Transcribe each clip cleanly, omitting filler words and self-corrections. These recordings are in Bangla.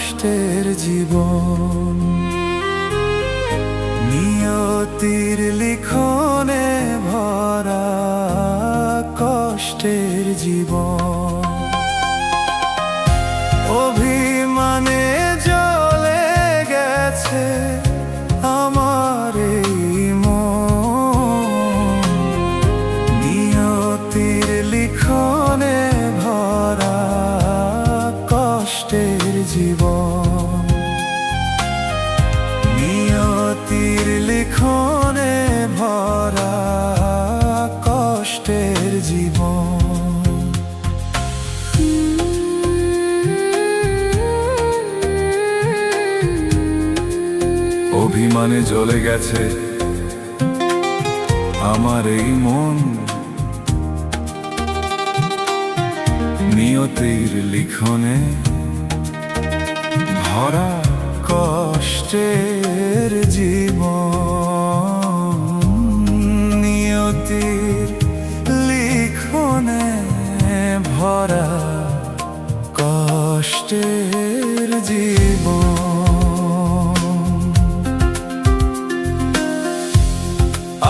কষ্টের জীবন। নিয়তির লিখনে ভরা কষ্টের জীবন। অভিমানে জ্বলে গেছে আমার এই মন। নিয়তির লিখনে ভরা কষ্টের জীবন। নিয়তির লিখনে ভরা কষ্টের জীবন। অভিমানে জ্বলে গেছে আমার এই মন। নিয়তির লিখনে ভরা কষ্টের জীবন। নিয়তির লিখনে ভরা কষ্টের জীবন।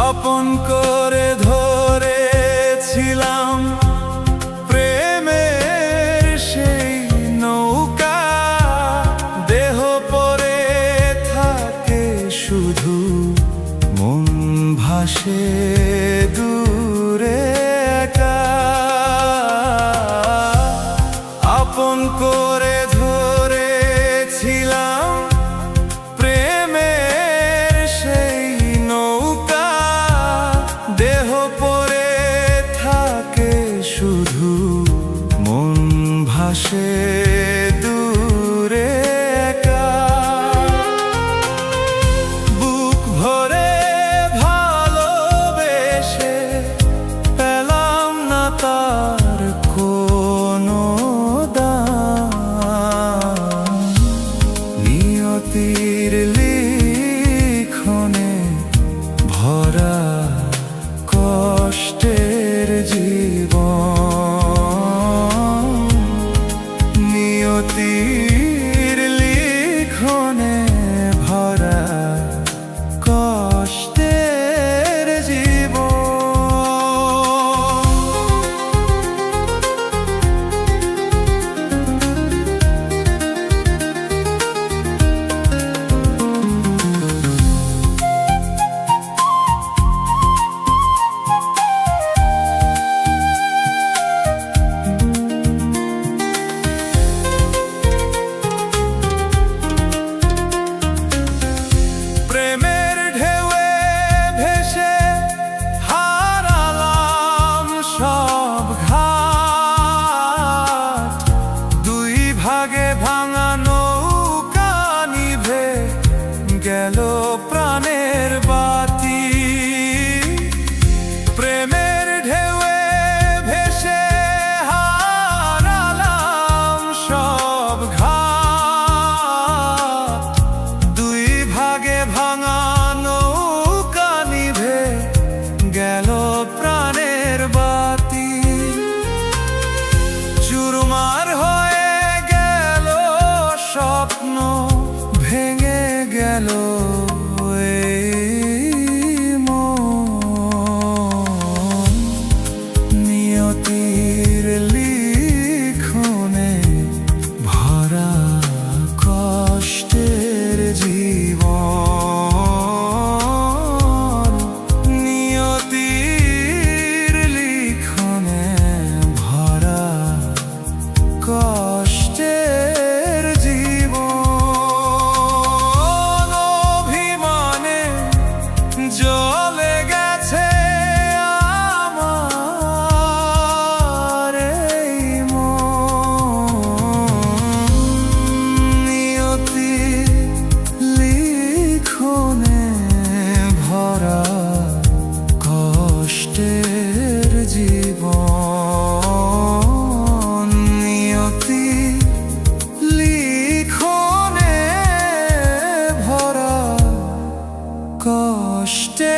আপন করে ধরেছিলাম প্রেমের সেই নৌকা। দেহ পড়ে থাকে শুধু, মন ভাসে দূরে একা। আপন করে ধরেছিলাম প্রেমের সেই নৌকা। দেহ পড়ে থাকে শুধু, মন ভাসে দূরে একা। বুক ভরে ভালোবেসে পেলাম না তার কোনো দাম। নিয়তির লিখনে ভরা কষ্টের জীবন। নিয়তির লিখনে ভরা কষ্টের জীবন। প্রেমের ঢেউয়ে ভেসে হারালাম সব ঘাট। দুই ভাগে ভাঙা নৌকা নিভে গেল প্রাণের বাতি। প্রেমের ঢেউয়ে ভেসে হারালাম সব ঘাট। দুই ভাগে ভাঙা নৌকা নিভে গেল প্রাণের বাতি। চুরমার হয়ে গেল স্বপ্ন, ভেঙে গেল এই মন। নিয়তির লিখনে ভরা কষ্টের জীবন। নিয়তির লিখনে ভরা কষ্টের জীবন। অভিমানে জ্বলে গেছে আমার এই মন। নিয়তির লিখনে ভরা কষ্টের জীবন। নিয়তির লিখনে ভরা কষ্টের